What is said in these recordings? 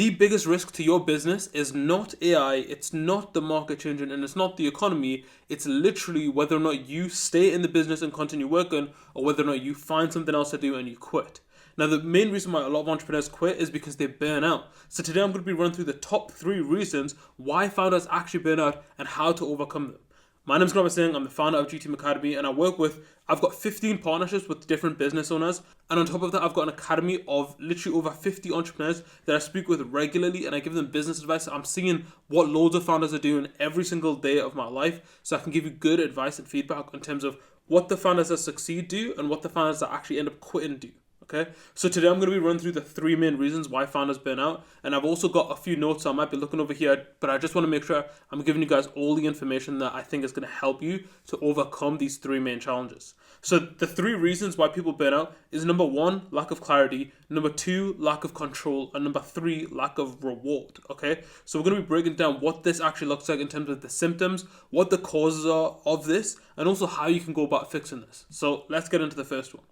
the biggest risk to your business is not AI, it's not the market changing, and it's not the economy. It's literally whether or not you stay in the business and continue working, or whether or not you find something else to do and you quit. Now, the main reason why a lot of entrepreneurs quit is because they burn out. So today I'm going to be running through the top 3 reasons why founders actually burn out and how to overcome them. My name is Graham Singh. I'm the founder of GTM Academy, and I've got 15 partnerships with different business owners. And on top of that, I've got an academy of literally over 50 entrepreneurs that I speak with regularly, and I give them business advice. I'm seeing what loads of founders are doing every single day of my life, so I can give you good advice and feedback in terms of what the founders that succeed do and what the founders that actually end up quitting do. Okay, so today I'm going to be running through the 3 main reasons why founders burn out, and I've also got a few notes, so I might be looking over here, but I just want to make sure I'm giving you guys all the information that I think is going to help you to overcome these 3 main challenges. So the 3 reasons why people burn out is number 1, lack of clarity, number 2, lack of control, and number 3, lack of reward. Okay, so we're going to be breaking down what this actually looks like in terms of the symptoms, what the causes are of this, and also how you can go about fixing this. So let's get into the first one.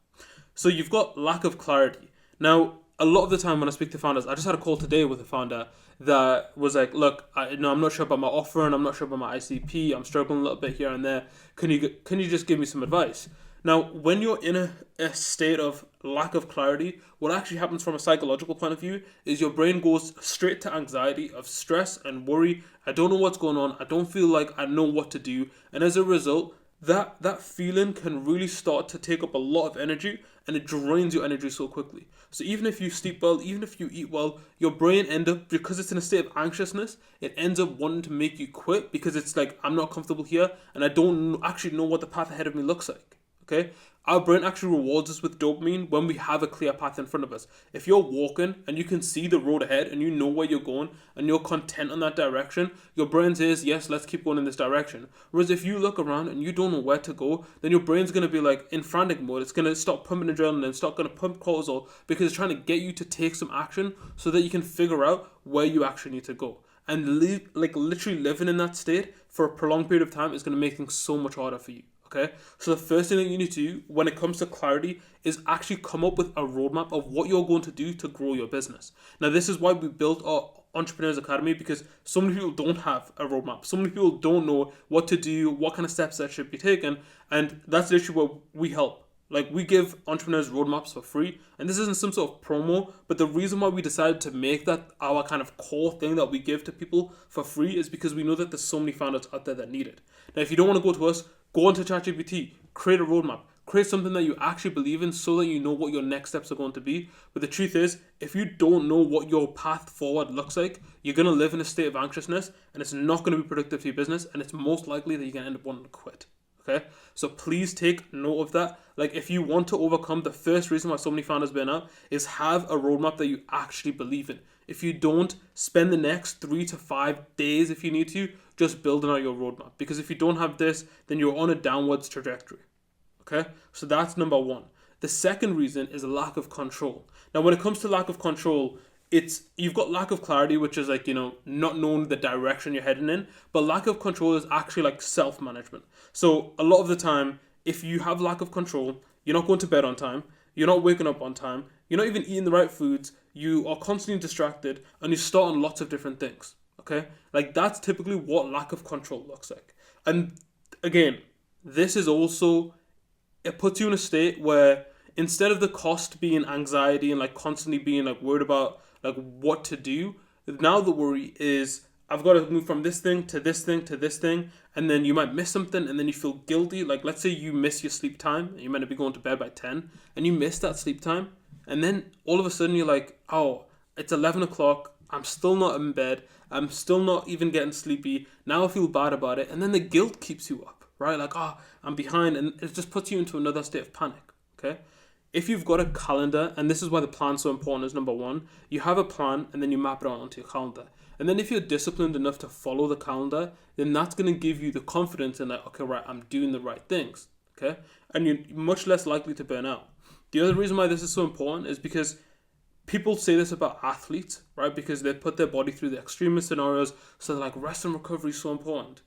So you've got lack of clarity. Now, a lot of the time when I speak to founders, I just had a call today with a founder that was like, look, I'm not sure about my offer and I'm not sure about my ICP. I'm struggling a little bit here and there. Can you just give me some advice? Now, when you're in a state of lack of clarity, what actually happens from a psychological point of view is your brain goes straight to anxiety, of stress and worry. I don't know what's going on. I don't feel like I know what to do. And as a result, that feeling can really start to take up a lot of energy, and it drains your energy so quickly. So even if you sleep well, even if you eat well, your brain because it's in a state of anxiousness, it ends up wanting to make you quit because it's like, I'm not comfortable here and I don't actually know what the path ahead of me looks like. Okay, our brain actually rewards us with dopamine when we have a clear path in front of us. If you're walking and you can see the road ahead and you know where you're going and you're content on that direction, your brain says, yes, let's keep going in this direction. Whereas if you look around and you don't know where to go, then your brain's going to be like in frantic mode. It's going to stop pumping adrenaline and start going to pump cortisol because it's trying to get you to take some action so that you can figure out where you actually need to go. And literally living in that state for a prolonged period of time is going to make things so much harder for you. Okay, so the first thing that you need to do when it comes to clarity is actually come up with a roadmap of what you're going to do to grow your business. Now, this is why we built our Entrepreneurs Academy, because so many people don't have a roadmap. So many people don't know what to do, what kind of steps that should be taken, and that's literally where we help. Like, we give entrepreneurs roadmaps for free, and this isn't some sort of promo, but the reason why we decided to make that our kind of core thing that we give to people for free is because we know that there's so many founders out there that need it. Now, if you don't want to go to us, go onto ChatGPT, create a roadmap, create something that you actually believe in so that you know what your next steps are going to be. But the truth is, if you don't know what your path forward looks like, you're going to live in a state of anxiousness, and it's not going to be productive for your business, and it's most likely that you're going to end up wanting to quit. Okay, so please take note of that. Like, if you want to overcome the first reason why so many founders burn out is have a roadmap that you actually believe in. If you don't, spend the next 3 to 5 days, if you need to, just building out your roadmap. Because if you don't have this, then you're on a downwards trajectory. Okay, so that's number 1. The second reason is a lack of control. Now, when it comes to lack of control, you've got lack of clarity, which is like, not knowing the direction you're heading in, but lack of control is actually like self-management. So a lot of the time, if you have lack of control, you're not going to bed on time, you're not waking up on time, you're not even eating the right foods, you are constantly distracted, and you start on lots of different things. Okay, like that's typically what lack of control looks like. And again, this is also, it puts you in a state where instead of the cost being anxiety and like constantly being like worried about like what to do, now the worry is, I've got to move from this thing to this thing to this thing, and then you might miss something and then you feel guilty. Like, let's say you miss your sleep time, you might be going to bed by 10 and you miss that sleep time, and then all of a sudden you're like, oh, it's 11 o'clock, I'm still not in bed, I'm still not even getting sleepy, now I feel bad about it, and then the guilt keeps you up, right? Like, oh, I'm behind, and it just puts you into another state of panic. Okay, if you've got a calendar, and this is why the plan's so important, is number 1, you have a plan and then you map it out onto your calendar. And then if you're disciplined enough to follow the calendar, then that's going to give you the confidence in like, okay, right, I'm doing the right things. Okay, and you're much less likely to burn out. The other reason why this is so important is because people say this about athletes, right? Because they put their body through the extremist scenarios, so they're like, rest and recovery is so important.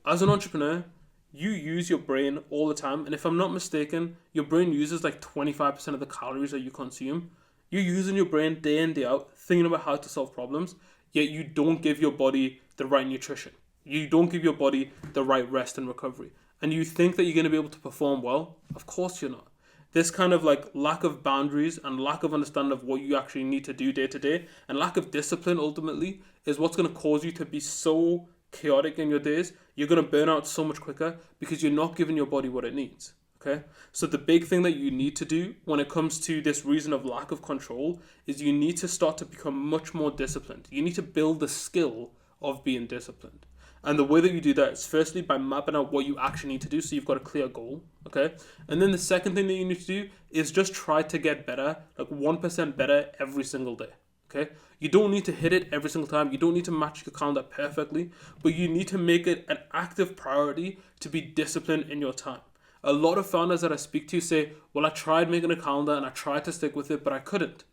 As an entrepreneur, you use your brain all the time, and if I'm not mistaken, your brain uses like 25% of the calories that you consume. You're using your brain day in, day out, thinking about how to solve problems, yet you don't give your body the right nutrition. You don't give your body the right rest and recovery. And you think that you're going to be able to perform well? Of course you're not. This kind of like lack of boundaries and lack of understanding of what you actually need to do day to day and lack of discipline ultimately is what's going to cause you to be so chaotic in your days. You're going to burn out so much quicker because you're not giving your body what it needs. Okay, so the big thing that you need to do when it comes to this reason of lack of control is you need to start to become much more disciplined. You need to build the skill of being disciplined. And the way that you do that is firstly by mapping out what you actually need to do so you've got a clear goal, okay? And then the second thing that you need to do is just try to get better, like 1% better every single day, okay? You don't need to hit it every single time. You don't need to match your calendar perfectly, but you need to make it an active priority to be disciplined in your time. A lot of founders that I speak to say, well, I tried making a calendar and I tried to stick with it, but I couldn't.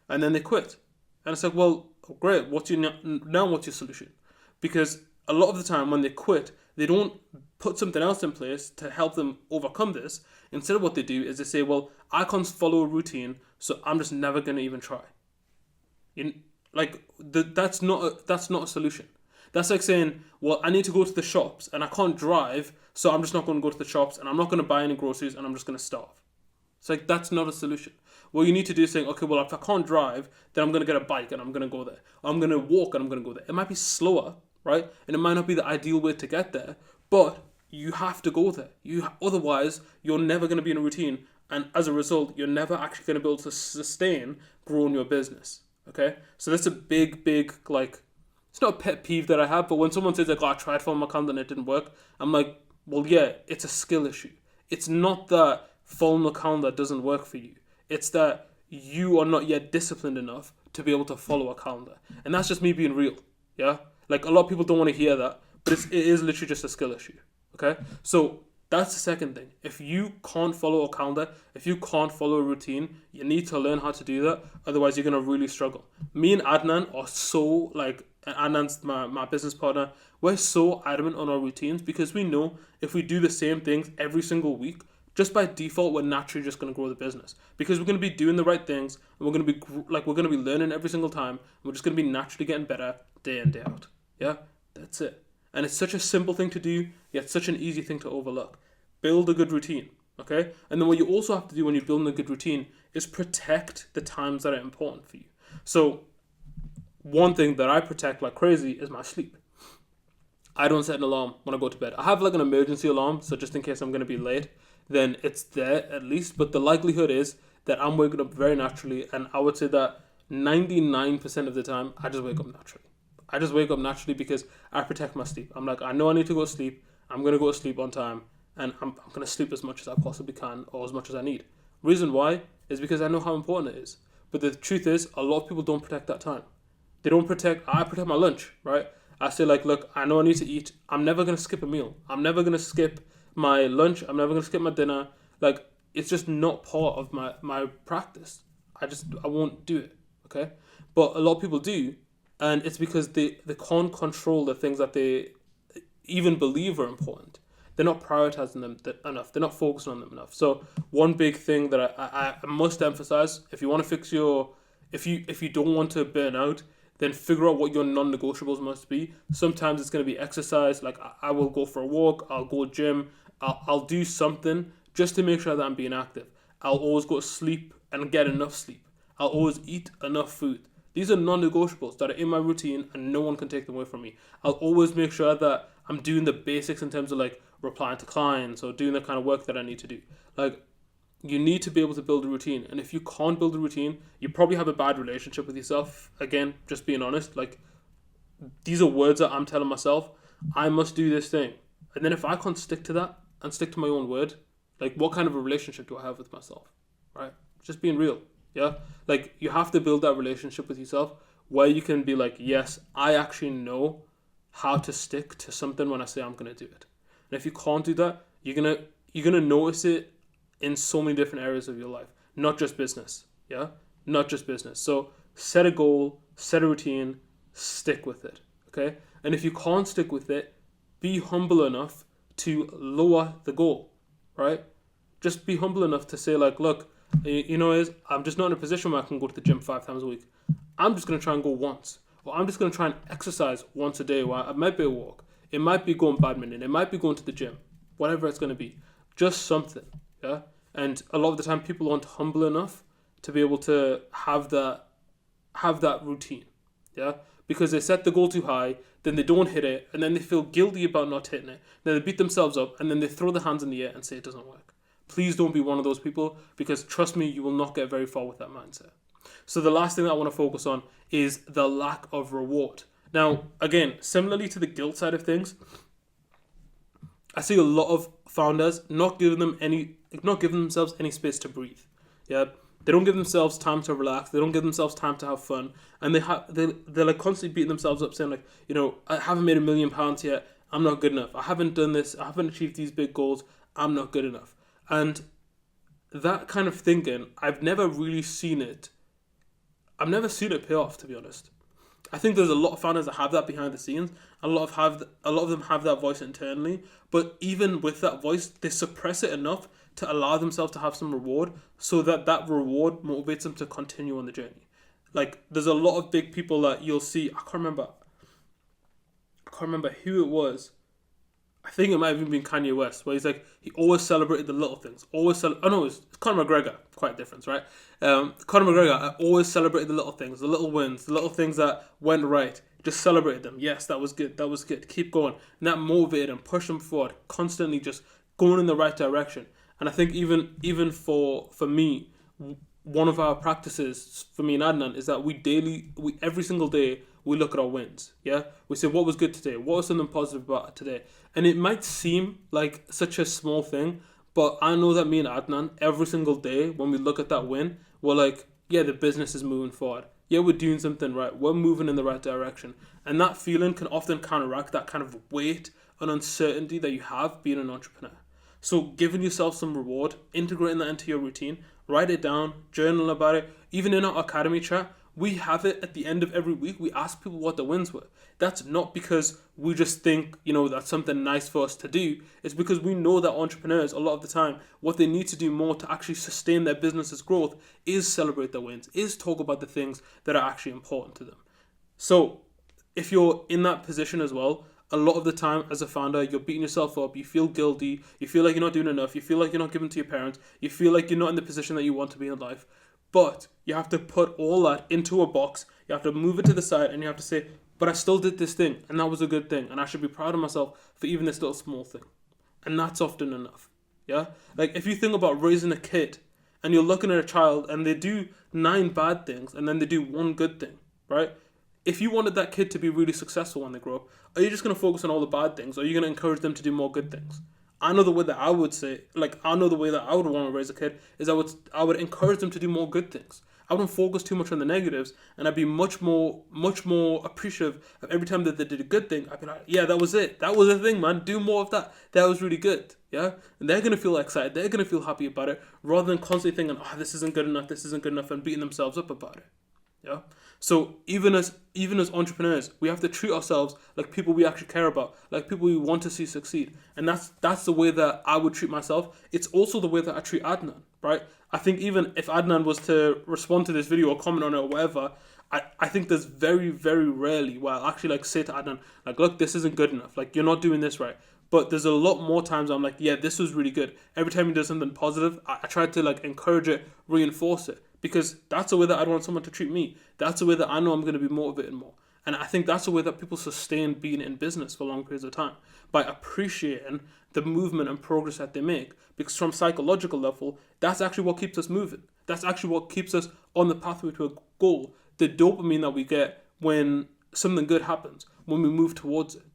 And then they quit. And it's like, well, great. What's your solution? Because a lot of the time when they quit, they don't put something else in place to help them overcome this. Instead of what they do is they say, well, I can't follow a routine, so I'm just never going to even try. That's not a solution. That's like saying, well, I need to go to the shops and I can't drive, so I'm just not going to go to the shops and I'm not going to buy any groceries and I'm just going to starve. It's like, that's not a solution. What you need to do is saying, okay, well, if I can't drive, then I'm going to get a bike and I'm going to go there. Or I'm going to walk and I'm going to go there. It might be slower, right? And it might not be the ideal way to get there, but you have to go there. Otherwise, you're never going to be in a routine. And as a result, you're never actually going to be able to sustain growing your business. Okay? So that's a big, it's not a pet peeve that I have, but when someone says like, oh, I tried following my calendar and it didn't work, I'm like, well, yeah, it's a skill issue. It's not that following the calendar doesn't work for you. It's that you are not yet disciplined enough to be able to follow a calendar. And that's just me being real. Yeah? Like a lot of people don't want to hear that, but it is literally just a skill issue. Okay? So that's the second thing. If you can't follow a calendar, if you can't follow a routine, you need to learn how to do that. Otherwise, you're going to really struggle. Me and Adnan are so Adnan's my business partner. We're so adamant on our routines because we know if we do the same things every single week, just by default, we're naturally just going to grow the business because we're going to be doing the right things and we're going to be learning every single time. And we're just going to be naturally getting better day in, day out. Yeah, that's it. And it's such a simple thing to do, yet such an easy thing to overlook. Build a good routine, okay? And then what you also have to do when you're building a good routine is protect the times that are important for you. So one thing that I protect like crazy is my sleep. I don't set an alarm when I go to bed. I have like an emergency alarm, so just in case I'm going to be late, then it's there at least. But the likelihood is that I'm waking up very naturally, and I would say that 99% of the time, I just wake up naturally. I just wake up naturally because I protect my sleep. I'm like, I know I need to go to sleep. I'm going to go to sleep on time, and I'm going to sleep as much as I possibly can or as much as I need. Reason why is because I know how important it is. But the truth is, a lot of people don't protect that time. I protect my lunch, right? I say like, look, I know I need to eat. I'm never going to skip a meal. I'm never going to skip my lunch. I'm never going to skip my dinner. Like, it's just not part of my practice. I won't do it, okay? But a lot of people do, and it's because they can't control the things that they even believe are important. They're not prioritizing them enough. They're not focusing on them enough. So one big thing that I must emphasize, if you want to fix if you don't want to burn out, then figure out what your non-negotiables must be. Sometimes it's going to be exercise. Like I will go for a walk. I'll go gym. I'll do something just to make sure that I'm being active. I'll always go to sleep and get enough sleep. I'll always eat enough food. These are non-negotiables that are in my routine and no one can take them away from me. I'll always make sure that I'm doing the basics in terms of like replying to clients or doing the kind of work that I need to do. Like, you need to be able to build a routine. And if you can't build a routine, you probably have a bad relationship with yourself. Again, just being honest, like, these are words that I'm telling myself. I must do this thing. And then if I can't stick to that and stick to my own word, like, what kind of a relationship do I have with myself? Right? Just being real. Yeah? Like, you have to build that relationship with yourself where you can be like, yes, I actually know how to stick to something when I say I'm going to do it. And if you can't do that, you're gonna notice it in so many different areas of your life, not just business. Yeah, not just business. So set a goal, set a routine, stick with it. Okay, and if you can't stick with it, be humble enough to lower the goal. Right, just be humble enough to say like, look, is I'm just not in a position where I can go to the gym 5 times a week. I'm just going to try and go once. Or I'm just going to try and exercise once a day. Where it might be a walk. It might be going badminton. It might be going to the gym. Whatever it's going to be. Just something. Yeah. And a lot of the time people aren't humble enough to be able to have that routine. Yeah. Because they set the goal too high, then they don't hit it, and then they feel guilty about not hitting it. Then they beat themselves up, and then they throw their hands in the air and say it doesn't work. Please don't be one of those people, because trust me, you will not get very far with that mindset. So the last thing that I want to focus on is the lack of reward. Now, again, similarly to the guilt side of things, I see a lot of founders not giving themselves any space to breathe. Yeah, they don't give themselves time to relax. They don't give themselves time to have fun, and they're like constantly beating themselves up, saying like, I haven't made £1 million yet. I'm not good enough. I haven't done this. I haven't achieved these big goals. I'm not good enough. And that kind of thinking, I've never really seen it. I've never seen it pay off, to be honest. I think there's a lot of founders that have that behind the scenes. A lot of them have that voice internally, but even with that voice, they suppress it enough to allow themselves to have some reward, so that reward motivates them to continue on the journey. Like, there's a lot of big people that you'll see. I can't remember who it was. I think it might have even been Kanye West, where he's like, he always celebrated the little things. It's Conor McGregor. Quite a difference, right? Conor McGregor always celebrated the little things, the little wins, the little things that went right. Just celebrated them. Yes, that was good. That was good. Keep going. And that motivated him, pushed him forward, constantly just going in the right direction. And I think even for me, one of our practices for me and Adnan is that we every single day we look at our wins. Yeah, we say what was good today, what was something positive about it today, and it might seem like such a small thing, but I know that me and Adnan every single day when we look at that win, we're like, yeah, the business is moving forward. Yeah, we're doing something right. We're moving in the right direction, and that feeling can often counteract that kind of weight and uncertainty that you have being an entrepreneur. So giving yourself some reward, integrating that into your routine, write it down, journal about it. Even in our academy chat, we have it at the end of every week. We ask people what the wins were. That's not because we just think, that's something nice for us to do. It's because we know that entrepreneurs, a lot of the time, what they need to do more to actually sustain their business's growth is celebrate their wins, is talk about the things that are actually important to them. So if you're in that position as well, a lot of the time as a founder, you're beating yourself up, you feel guilty, you feel like you're not doing enough, you feel like you're not giving to your parents, you feel like you're not in the position that you want to be in life. But you have to put all that into a box, you have to move it to the side, and you have to say, but I still did this thing, and that was a good thing, and I should be proud of myself for even this little small thing. And that's often enough. Yeah? Like, if you think about raising a kid, and you're looking at a child, and they do 9 bad things, and then they do 1 good thing, right? If you wanted that kid to be really successful when they grow up, are you just going to focus on all the bad things, or are you going to encourage them to do more good things? I know the way that I would want to raise a kid is I would encourage them to do more good things. I wouldn't focus too much on the negatives, and I'd be much more appreciative of every time that they did a good thing. I'd be like, yeah, that was it. That was the thing, man. Do more of that. That was really good. Yeah? And they're going to feel excited. They're going to feel happy about it, rather than constantly thinking, this isn't good enough, and beating themselves up about it. Yeah? So even as entrepreneurs, we have to treat ourselves like people we actually care about, like people we want to see succeed. And that's the way that I would treat myself. It's also the way that I treat Adnan, right? I think even if Adnan was to respond to this video or comment on it or whatever, I think there's very, very rarely where I'll actually say to Adnan, look, this isn't good enough. You're not doing this right. But there's a lot more times I'm like, yeah, this was really good. Every time he does something positive, I try to encourage it, reinforce it. Because that's the way that I'd want someone to treat me. That's the way that I know I'm going to be motivated more. And I think that's the way that people sustain being in business for long periods of time. By appreciating the movement and progress that they make. Because from psychological level, that's actually what keeps us moving. That's actually what keeps us on the pathway to a goal. The dopamine that we get when something good happens. When we move towards it.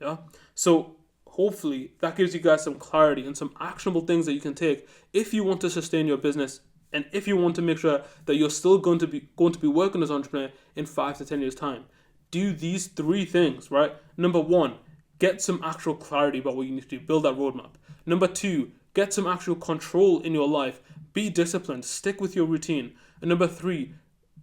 Yeah? So hopefully that gives you guys some clarity and some actionable things that you can take if you want to sustain your business. And if you want to make sure that you're still going to be working as an entrepreneur in 5 to 10 years' time, do these 3 things, right? Number 1, get some actual clarity about what you need to do. Build that roadmap. Number 2, get some actual control in your life. Be disciplined. Stick with your routine. And number 3,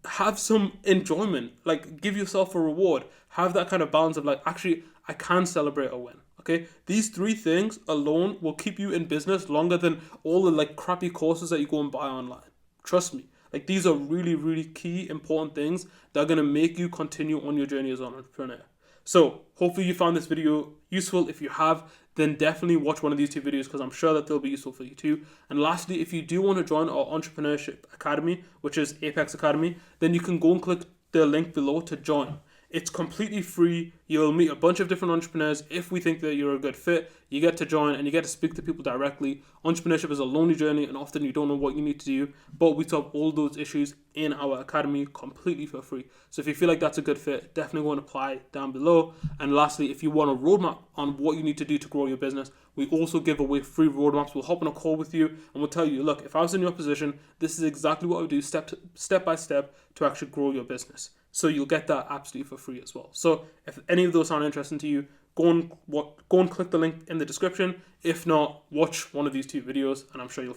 have some enjoyment. Give yourself a reward. Have that kind of balance of actually, I can celebrate a win. Okay, these 3 things alone will keep you in business longer than all the crappy courses that you go and buy online. Trust me. Like, these are really, really key, important things that are going to make you continue on your journey as an entrepreneur. So hopefully you found this video useful. If you have, then definitely watch one of these two videos, because I'm sure that they'll be useful for you too. And lastly, if you do want to join our Entrepreneurship Academy, which is Apex Academy, then you can go and click the link below to join. It's completely free. You'll meet a bunch of different entrepreneurs. If we think that you're a good fit, you get to join and you get to speak to people directly. Entrepreneurship is a lonely journey, and often you don't know what you need to do, but we solve all those issues in our academy completely for free. So if you feel like that's a good fit, definitely go and apply down below. And lastly, if you want a roadmap on what you need to do to grow your business, we also give away free roadmaps. We'll hop on a call with you and we'll tell you, look, if I was in your position, this is exactly what I would do step by step to actually grow your business. So you'll get that absolutely for free as well. So if any of those sound interesting to you, go and click the link in the description. If not, watch one of these two videos and I'm sure you'll